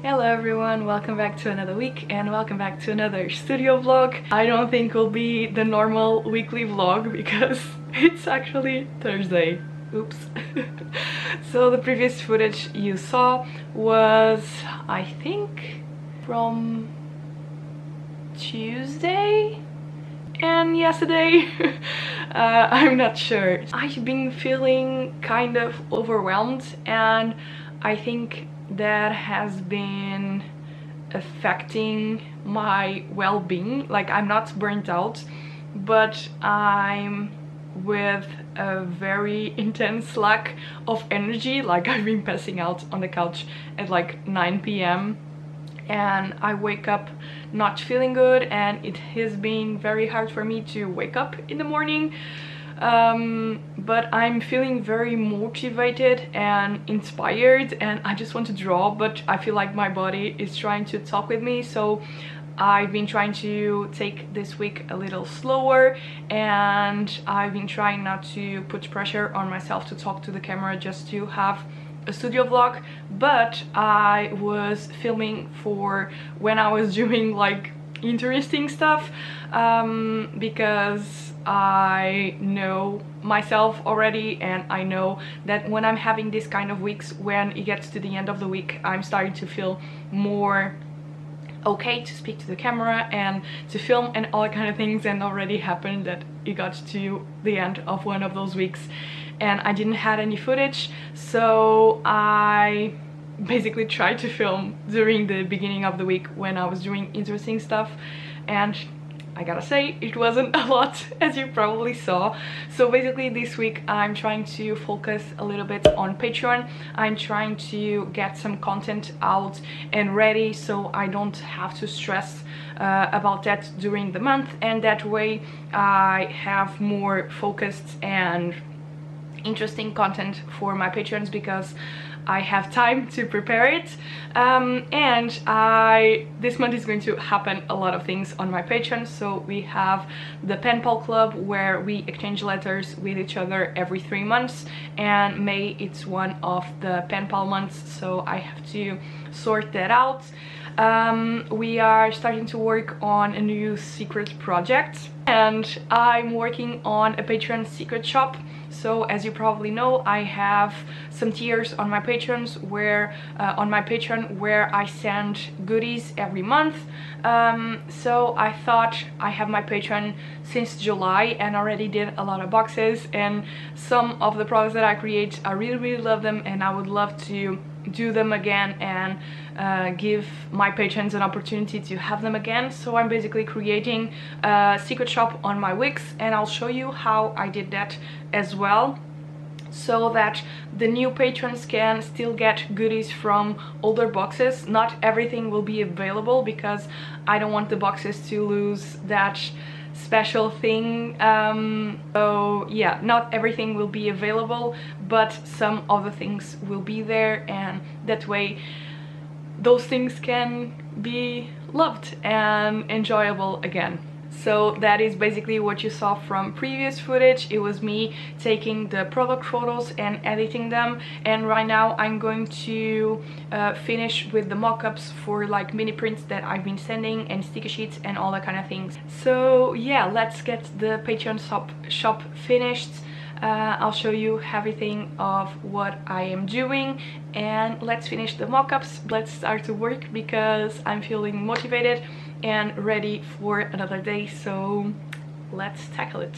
Hello everyone, welcome back to another week and welcome back to another studio vlog. I don't think will be the normal weekly vlog because it's actually Thursday. Oops. So the previous footage you saw was, I think, from Tuesday and yesterday. I'm not sure. I've been feeling kind of overwhelmed and I think that has been affecting my well-being. Like, I'm not burnt out, but I'm with a very intense lack of energy. Like, I've been passing out on the couch at like 9 p.m. and I wake up not feeling good, and it has been very hard for me to wake up in the morning. But I'm feeling very motivated and inspired and I just want to draw, but I feel like my body is trying to talk with me, so I've been trying to take this week a little slower and I've been trying not to put pressure on myself to talk to the camera just to have a studio vlog. But I was filming for when I was doing like interesting stuff, because I know myself already and I know that when I'm having this kind of weeks, when it gets to the end of the week, I'm starting to feel more okay to speak to the camera and to film and all kind of things. And already happened that it got to the end of one of those weeks and I didn't have any footage, so I basically tried to film during the beginning of the week when I was doing interesting stuff, and I gotta say it wasn't a lot, as you probably saw. So basically this week I'm trying to focus a little bit on Patreon. I'm trying to get some content out and ready so I don't have to stress about that during the month, and that way I have more focused and interesting content for my patrons because I have time to prepare it. And this month is going to happen a lot of things on my Patreon. So we have the pen pal club where we exchange letters with each other every 3 months, and May it's one of the pen pal months, so I have to sort that out. We are starting to work on a new secret project and I'm working on a Patreon secret shop. So as you probably know, I have some tiers on my Patreons where where I send goodies every month. So I thought, I have my Patreon since July and already did a lot of boxes, and some of the products that I create, I really love them and I would love to do them again and give my patrons an opportunity to have them again. So I'm basically creating a secret shop on my Wix, and I'll show you how I did that as well, so that the new patrons can still get goodies from older boxes. Not everything will be available because I don't want the boxes to lose that special thing. So yeah, not everything will be available, but some of the things will be there, and that way those things can be loved and enjoyable again. So that is basically what you saw from previous footage. It was me taking the product photos and editing them, and right now I'm going to finish with the mock-ups for like mini prints that I've been sending and sticky sheets and all that kind of things. So yeah, let's get the Patreon shop finished. I'll show you everything of what I am doing and let's finish the mock-ups. Let's start to work because I'm feeling motivated and ready for another day, so let's tackle it.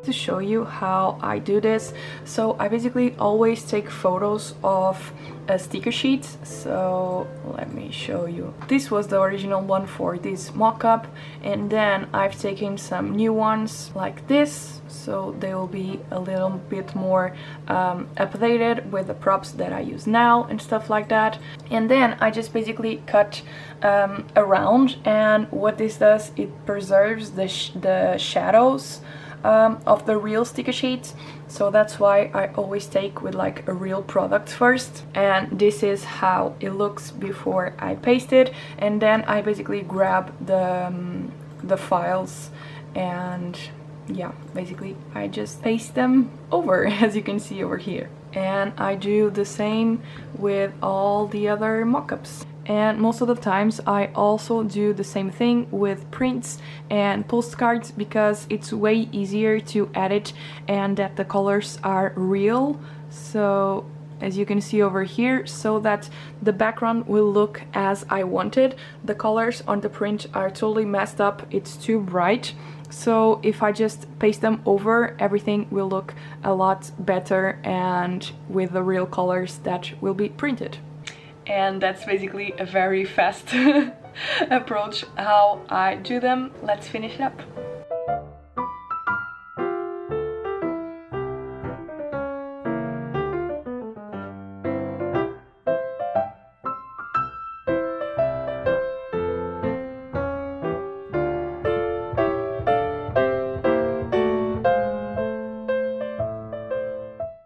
To show you how I do this. So I basically always take photos of sticker sheets. So let me show you. This was the original one for this mock-up, and then I've taken some new ones like this, so they will be a little bit more updated with the props that I use now and stuff like that. And then I just basically cut around, and what this does, it preserves the shadows of the real sticker sheets. So that's why I always take with like a real product first, and this is how it looks before I paste it. And then I basically grab the files, and yeah, basically I just paste them over as you can see over here. And I do the same with all the other mockups. And most of the times I also do the same thing with prints and postcards, because it's way easier to edit and that the colors are real. So as you can see over here, so that the background will look as I wanted. The colors on the print are totally messed up, it's too bright. So if I just paste them over, everything will look a lot better and with the real colors that will be printed. And that's basically a very fast approach how I do them. Let's finish it up.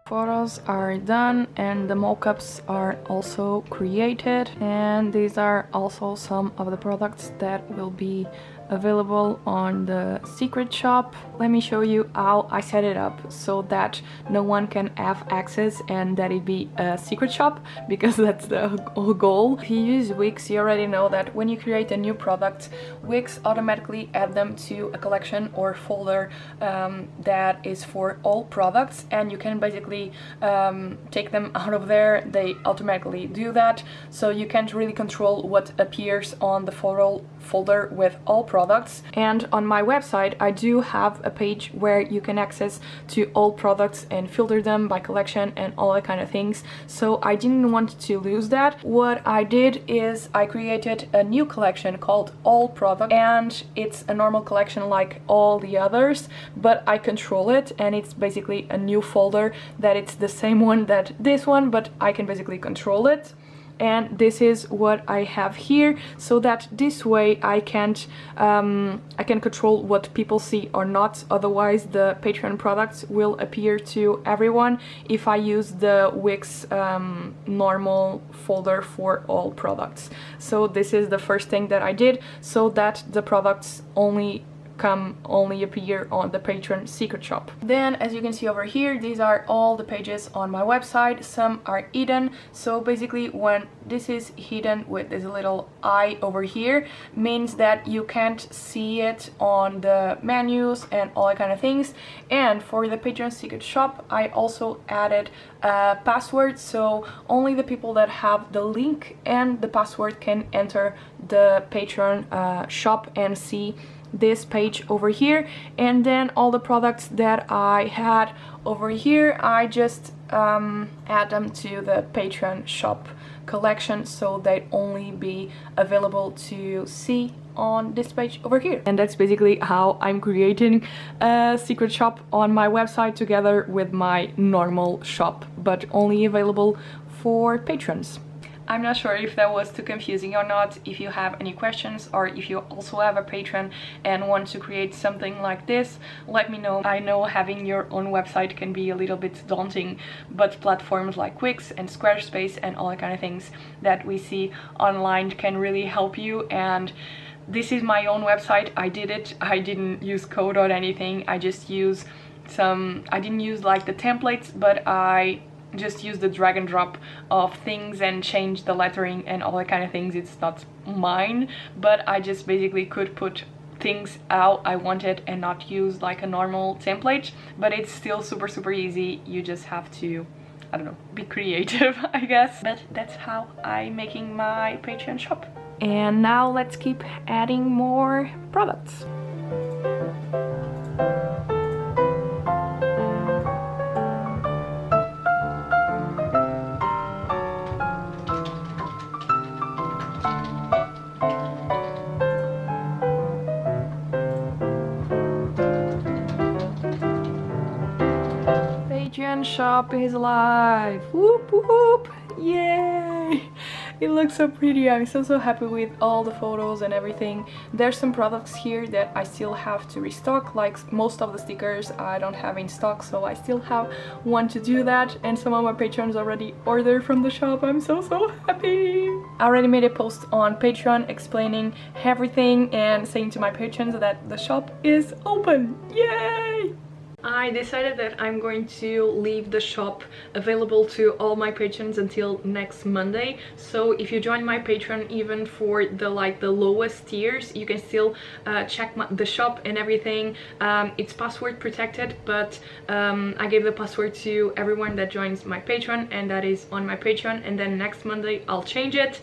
Photos are done and the mockups are also created, and these are also some of the products that will be available on the secret shop. Let me show you how I set it up so that no one can have access and that it be a secret shop, because that's the whole goal. If you use Wix, you already know that when you create a new product, Wix automatically add them to a collection or folder that is for all products, and you can basically take them out of there. They automatically do that, so you can't really control what appears on the folder with all products. And on my website I do have a page where you can access to all products and filter them by collection and all that kind of things, so I didn't want to lose that. What I did is I created a new collection called All Product, and it's a normal collection like all the others, but I control it, and it's basically a new folder that it's the same one that this one, but I can basically control it. And this is what I have here, so that this way I can control what people see or not. Otherwise the Patreon products will appear to everyone if I use the Wix normal folder for all products. So this is the first thing that I did, so that the products only appear on the Patreon secret shop. Then, as you can see over here, these are all the pages on my website. Some are hidden, so basically when this is hidden with this little eye over here, means that you can't see it on the menus and all that kind of things. And for the Patreon secret shop, I also added a password, so only the people that have the link and the password can enter the Patreon shop and see this page over here. And then all the products that I had over here, I just add them to the Patreon shop collection, so they only be available to see on this page over here. And that's basically how I'm creating a secret shop on my website together with my normal shop, but only available for patrons. I'm not sure if that was too confusing or not. If you have any questions, or if you also have a Patreon and want to create something like this, let me know. I know having your own website can be a little bit daunting, but platforms like Wix and Squarespace and all the kind of things that we see online can really help you. And this is my own website. I did it. I didn't use code or anything. I just use I didn't use like the templates, but I just use the drag and drop of things and change the lettering and all that kind of things. It's not mine, but I just basically could put things out I wanted and not use like a normal template. But it's still super easy. You just have to, I don't know, be creative, I guess. But that's how I'm making my Patreon shop. And now let's keep adding more products. Patreon shop is live! Whoop whoop! Yay! It looks so pretty. I'm so happy with all the photos and everything. There's some products here that I still have to restock, like most of the stickers I don't have in stock, so I still have one to do that, and some of my patrons already ordered from the shop. I'm so happy! I already made a post on Patreon explaining everything and saying to my patrons that the shop is open. Yay! I decided that I'm going to leave the shop available to all my patrons until next Monday. So if you join my Patreon, even for the lowest tiers, you can still check the shop and everything. It's password protected, but I gave the password to everyone that joins my Patreon, and that is on my Patreon, and then next Monday I'll change it.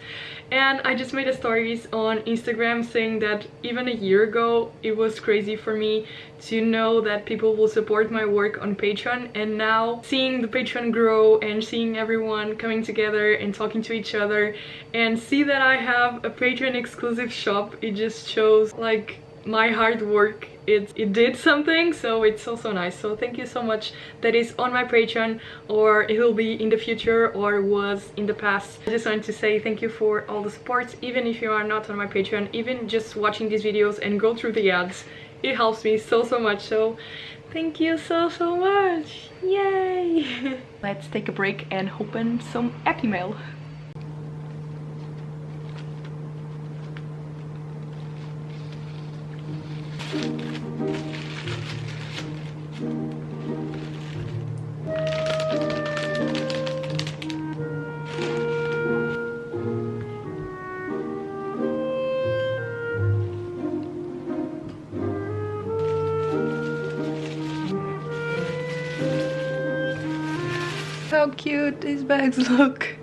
And I just made a stories on Instagram saying that even a year ago it was crazy for me to know that people will support my work on Patreon, and now seeing the Patreon grow and seeing everyone coming together and talking to each other and see that I have a Patreon exclusive shop, it just shows like my hard work, it did something. So it's so nice. So thank you so much. That is on my Patreon, or it will be in the future, or was in the past. I just wanted to say thank you for all the support, even if you are not on my Patreon. Even just watching these videos and go through the ads, it helps me so much. So thank you so much. Yay! Let's take a break and open some Happy Mail. How cute these bags look.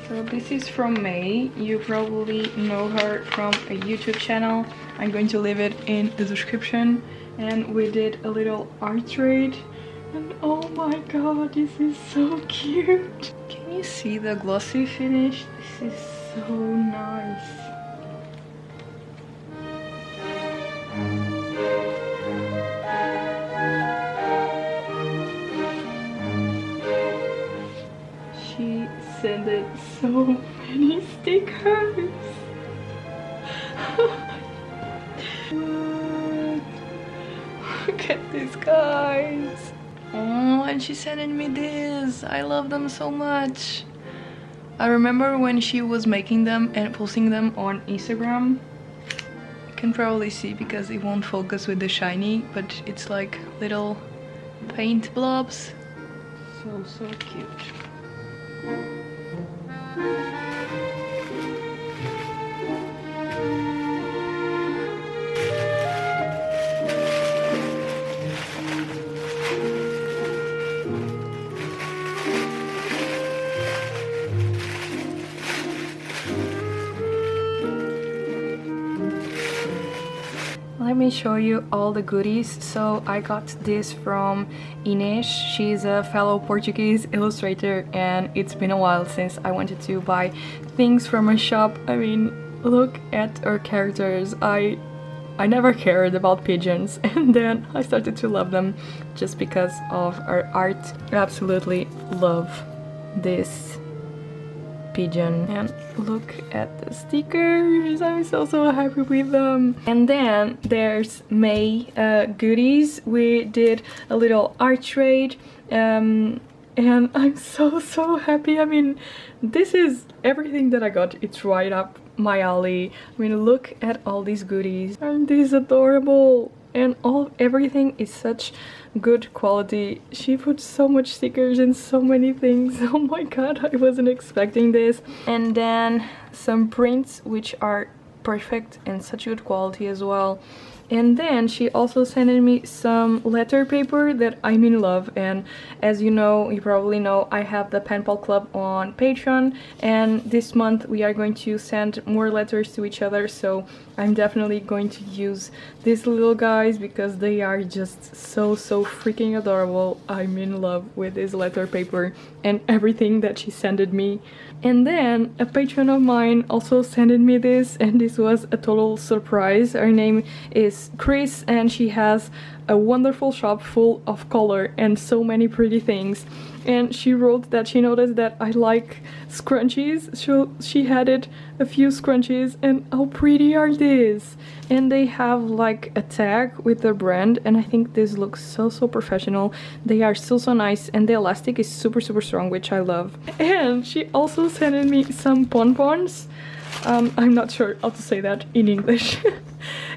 So this is from May. You probably know her from a YouTube channel. I'm going to leave it in the description. And we did a little art trade. And oh my god, this is so cute. Can you see the glossy finish? This is so nice. Sent it so many stickers. What? Look at these guys. Oh, and she's sending me this. I love them so much. I remember when she was making them and posting them on Instagram. You can probably see because it won't focus with the shiny, but it's like little paint blobs. So cute. Let me show you all the goodies. So I got this from Inês. She's a fellow Portuguese illustrator, and it's been a while since I wanted to buy things from her shop. I mean, look at her characters. I never cared about pigeons, and then I started to love them just because of her art. I absolutely love this pigeon, and look at the stickers. I'm so happy with them. And then there's May goodies. We did a little art trade, and I'm so happy. I mean, this is everything that I got. It's right up my alley. I mean, look at all these goodies. Aren't these adorable? And everything is such good quality. She put so much stickers and so many things. Oh my god, I wasn't expecting this. And then some prints which are perfect and such good quality as well. And then she also sent me some letter paper that I'm in love. And as you know, you probably know, I have the Pen Pal Club on Patreon, and this month we are going to send more letters to each other. So I'm definitely going to use these little guys because they are just so freaking adorable. I'm in love with this letter paper and everything that she sent me. And then a patron of mine also sent me this, and this was a total surprise. Her name is is Chris, and she has a wonderful shop full of color and so many pretty things. And she wrote that she noticed that I like scrunchies, so she added a few scrunchies, and how pretty are these? And they have like a tag with their brand, and I think this looks so professional. They are so nice, and the elastic is super strong, which I love. And she also sent me some pompons. I'm not sure how to say that in English.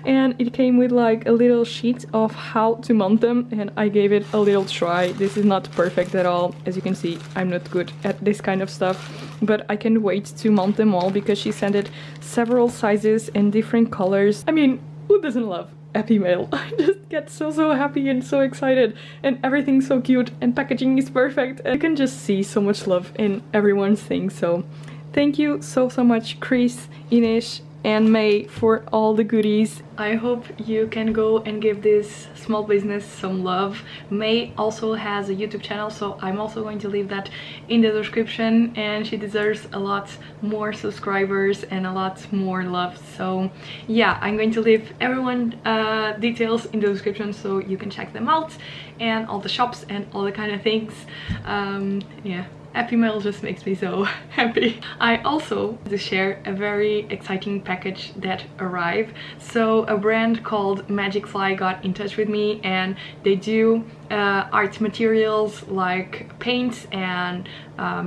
And it came with like a little sheet of how to mount them, and I gave it a little try. This is not perfect at all. As you can see, I'm not good at this kind of stuff, but I can't wait to mount them all because she sent it several sizes and different colors. I mean, who doesn't love happy mail? I just get so happy and so excited, and everything's so cute, and packaging is perfect, and you can just see so much love in everyone's thing. So thank you so much, Chris, Ines, and May, for all the goodies. I hope you can go and give this small business some love. May also has a YouTube channel, so I'm also going to leave that in the description, and she deserves a lot more subscribers and a lot more love. So yeah, I'm going to leave everyone details in the description so you can check them out, and all the shops and all the kind of things. Yeah, happy mail just makes me so happy. I also want to share a very exciting package that arrived. So a brand called Magicfly got in touch with me, and they do art materials like paints and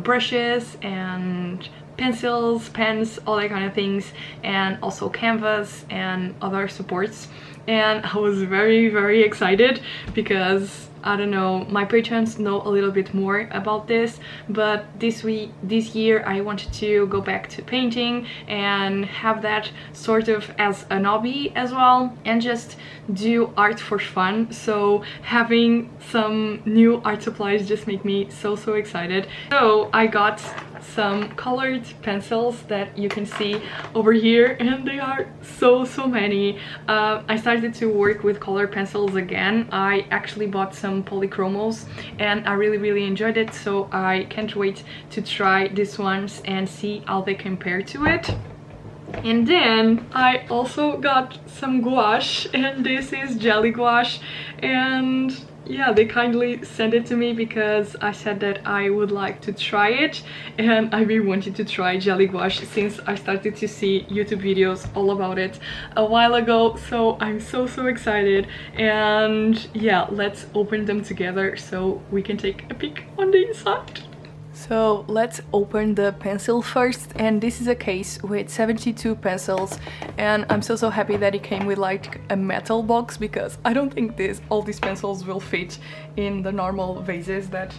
brushes and pencils, pens, all that kind of things, and also canvas and other supports. And I was very excited because, I don't know, my patrons know a little bit more about this, but this year I wanted to go back to painting and have that sort of as an hobby as well, and just do art for fun. So having some new art supplies just make me so excited. So I got some colored pencils that you can see over here, and they are so many. I started to work with colored pencils again. I actually bought some polychromos, and I really enjoyed it, so I can't wait to try these ones and see how they compare to it. And then I also got some gouache, and this is Jelly Gouache, and yeah, they kindly sent it to me because I said that I would like to try it, and I really wanted to try Jelly Gouache since I started to see YouTube videos all about it a while ago. So I'm so excited, and yeah, let's open them together so we can take a peek on the inside. So let's open the pencil first, and this is a case with 72 pencils, and I'm so happy that it came with like a metal box, because I don't think all these pencils will fit in the normal vases that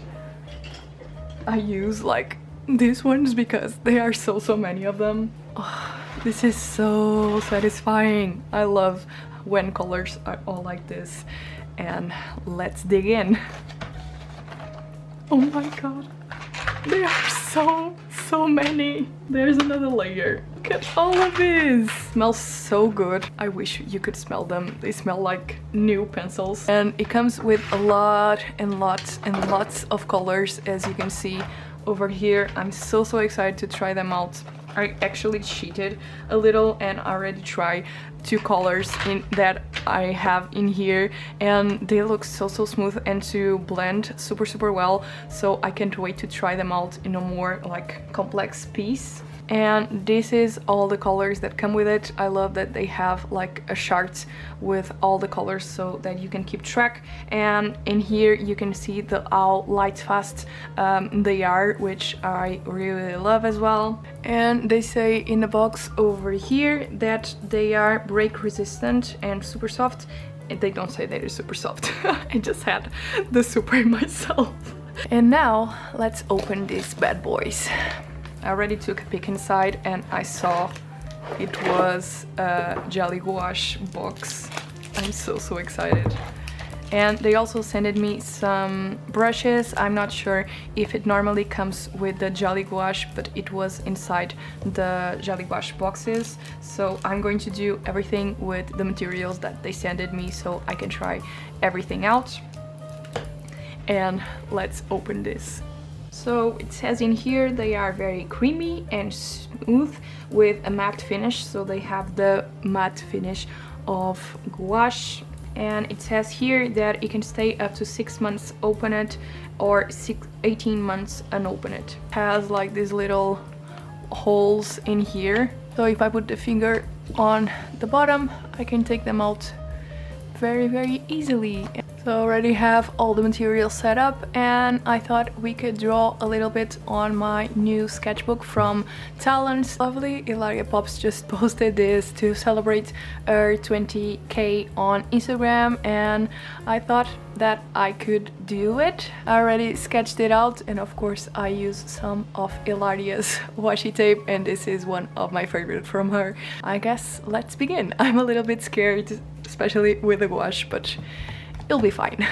I use, like these ones, because there are so many of them. Oh, this is so satisfying. I love when colors are all like this, and let's dig in. Oh my god. There are so many. There's another layer. Look at all of this. Smells so good. I wish you could smell them. They smell like new pencils. And it comes with a lot and lots of colors, as you can see over here. I'm so excited to try them out. I actually cheated a little and already tried 2 colors in that I have in here, and they look so smooth and to blend super well. So I can't wait to try them out in a more like complex piece. And this is all the colors that come with it. I love that they have like a chart with all the colors so that you can keep track. And in here you can see how light fast they are, which I really love as well. And they say in the box over here that they are break resistant and super soft. They don't say that it's super soft. I just had the super myself. And now let's open these bad boys. I already took a peek inside, and I saw it was a Jelly Gouache box. I'm so excited. And they also sent me some brushes. I'm not sure if it normally comes with the Jelly Gouache, but it was inside the Jelly Gouache boxes. So I'm going to do everything with the materials that they sent me so I can try everything out. And let's open this. So it says in here they are very creamy and smooth with a matte finish, so they have the matte finish of gouache, and it says here that it can stay up to 6 months open it or 18 months unopen it. It has like these little holes in here, so if I put the finger on the bottom I can take them out very easily. So I already have all the materials set up, and I thought we could draw a little bit on my new sketchbook from Talents. Lovely Ilaria Pops just posted this to celebrate her 20k on Instagram, and I thought that I could do it. I already sketched it out, and of course I used some of Ilaria's washi tape, and this is one of my favorites from her. I guess let's begin. I'm a little bit scared, especially with the gouache, but it'll be fine.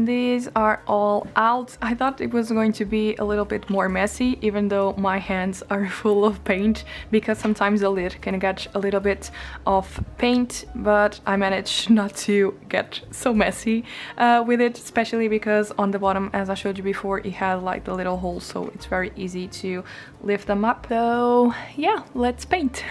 These are all out. I thought it was going to be a little bit more messy, even though my hands are full of paint, because sometimes the lid can get a little bit of paint, but I managed not to get so messy with it, especially because on the bottom, as I showed you before, it had like the little holes, so it's very easy to lift them up. So yeah, let's paint.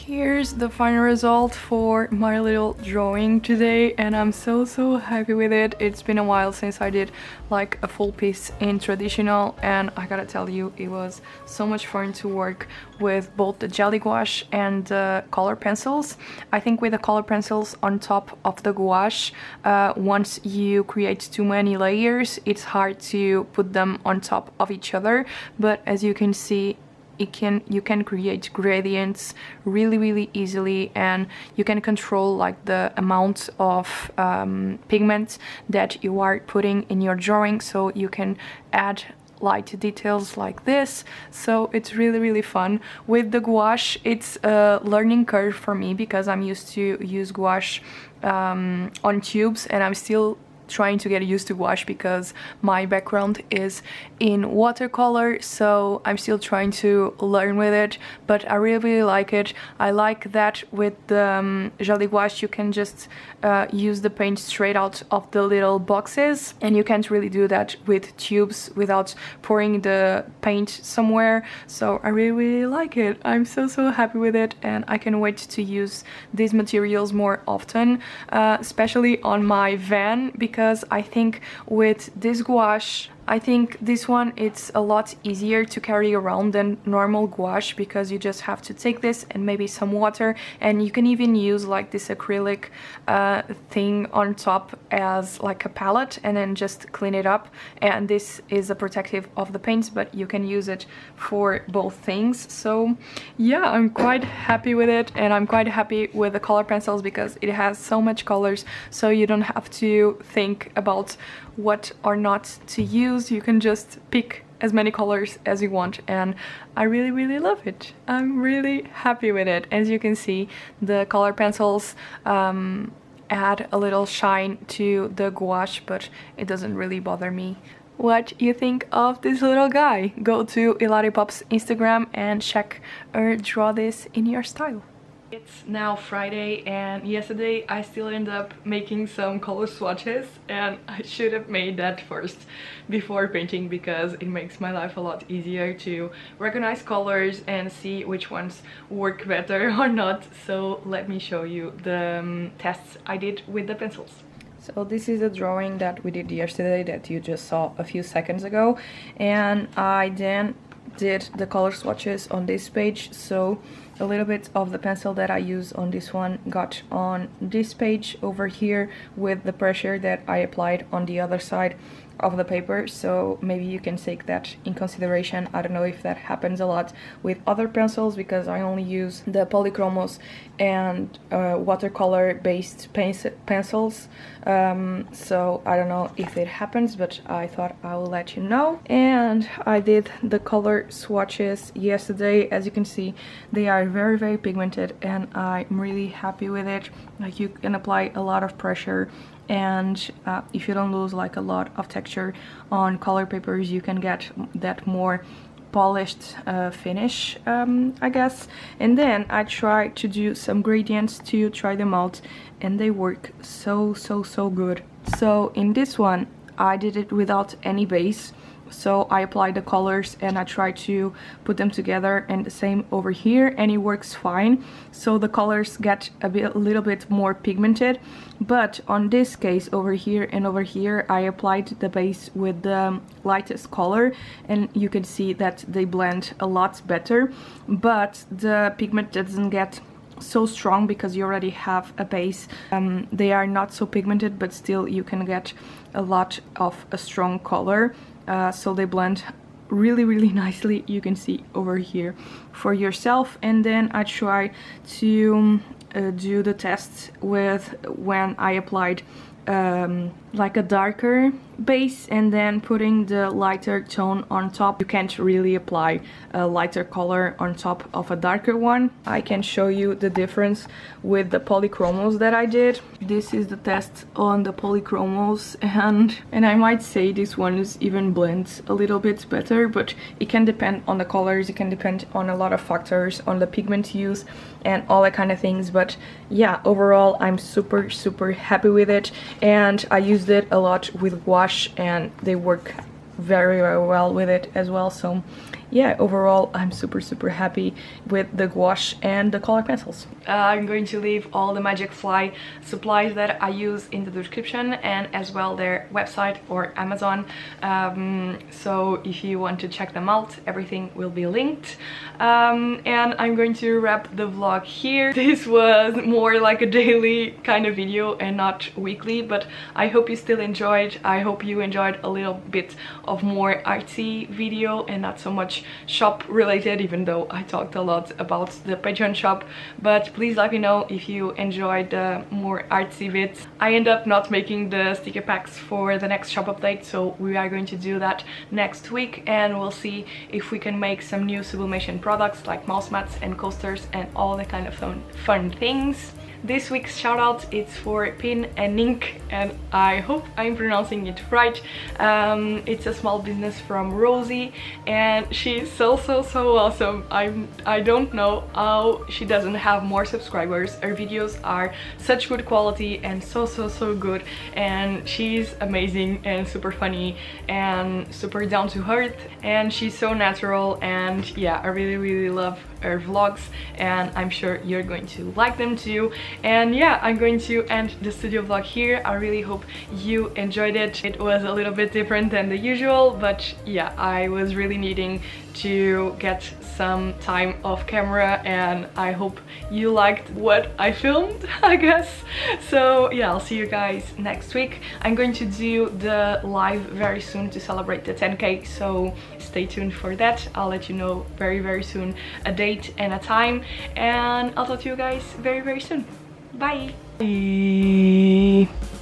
Here's the final result for my little drawing today, and I'm so happy with it. It's been a while since I did like a full piece in traditional, and I gotta tell you, it was so much fun to work with both the Jelly Gouache and the color pencils. I think with the color pencils on top of the gouache, once you create too many layers, it's hard to put them on top of each other, but as you can see, you can create gradients really easily, and you can control like the amount of pigment that you are putting in your drawing, so you can add light details like this. So it's really fun. With the gouache, it's a learning curve for me because I'm used to use gouache on tubes, and I'm still trying to get used to gouache because my background is in watercolor, so I'm still trying to learn with it, but I really like it. I like that with the Jelly Gouache you can just use the paint straight out of the little boxes, and you can't really do that with tubes without pouring the paint somewhere, so I really like it. I'm so happy with it, and I can wait to use these materials more often, especially on my van, because I think with this gouache I think this one, it's a lot easier to carry around than normal gouache, because you just have to take this and maybe some water, and you can even use like this acrylic thing on top as like a palette and then just clean it up. And this is a protective of the paints, but you can use it for both things. So yeah, I'm quite happy with it, and I'm quite happy with the color pencils because it has so much colors, so you don't have to think about what or not to use. You can just pick as many colors as you want, and I really love it. I'm really happy with it. As you can see, the color pencils add a little shine to the gouache, but it doesn't really bother me. What you think of this little guy? Go to Ilaria Pop's Instagram and check her draw this in your style. It's now Friday, and yesterday I still end up making some color swatches, and I should have made that first before painting because it makes my life a lot easier to recognize colors and see which ones work better or not. So let me show you the tests I did with the pencils. So this is a drawing that we did yesterday that you just saw a few seconds ago, and I then did the color swatches on this page. So a little bit of the pencil that I use on this one got on this page over here with the pressure that I applied on the other side of the paper, so maybe you can take that in consideration. I don't know if that happens a lot with other pencils because I only use the polychromos and watercolor based pencils, so I don't know if it happens, but I thought I will let you know. And I did the color swatches yesterday. As you can see, they are very pigmented, and I'm really happy with it. Like, you can apply a lot of pressure, and if you don't lose like a lot of texture on color papers, you can get that more polished finish, I guess. And then I tried to do some gradients to try them out, and they work so good. So in this one I did it without any base, so I applied the colors and I tried to put them together, and the same over here, and it works fine. So the colors get a little bit more pigmented, but on this case over here and over here I applied the base with the lightest color, and you can see that they blend a lot better, but the pigment doesn't get so strong because you already have a base. They are not so pigmented, but still you can get a lot of a strong color. So they blend really nicely. You can see over here for yourself. And then I try to do the test with when I applied like a darker base and then putting the lighter tone on top. You can't really apply a lighter color on top of a darker one. I can show you the difference with the polychromos that I did. This is the test on the polychromos, and I might say this one is even blends a little bit better, but it can depend on the colors, it can depend on a lot of factors, on the pigment use and all that kind of things. But yeah, overall I'm super happy with it, and I used it a lot with gouache and they work very well with it as well. So yeah, overall I'm super happy with the gouache and the color pencils. I'm going to leave all the Magicfly supplies that I use in the description, and as well their website or Amazon, so if you want to check them out, everything will be linked. And I'm going to wrap the vlog here. This was more like a daily kind of video and not weekly, but I hope you still enjoyed. I hope you enjoyed a little bit of more artsy video and not so much shop related, even though I talked a lot about the Patreon shop. But please let me know if you enjoyed the more artsy bits. I end up not making the sticker packs for the next shop update, so we are going to do that next week, and we'll see if we can make some new sublimation products like mouse mats and coasters and all the kind of fun things. This week's shout out is for Pen and Ink, and I hope I'm pronouncing it right. It's a small business from Rosie, and she's so awesome. I don't know how she doesn't have more subscribers. Her videos are such good quality and so good, and she's amazing and super funny and super down to earth, and she's so natural. And yeah, I really love her vlogs, and I'm sure you're going to like them too. And yeah, I'm going to end the studio vlog here. I really hope you enjoyed it. It was a little bit different than the usual, but yeah, I was really needing to get some time off camera, and I hope you liked what I filmed, I guess. So yeah, I'll see you guys next week. I'm going to do the live very soon to celebrate the 10K, so stay tuned for that. I'll let you know very soon a date and a time, and I'll talk to you guys very soon. Bye. Bye.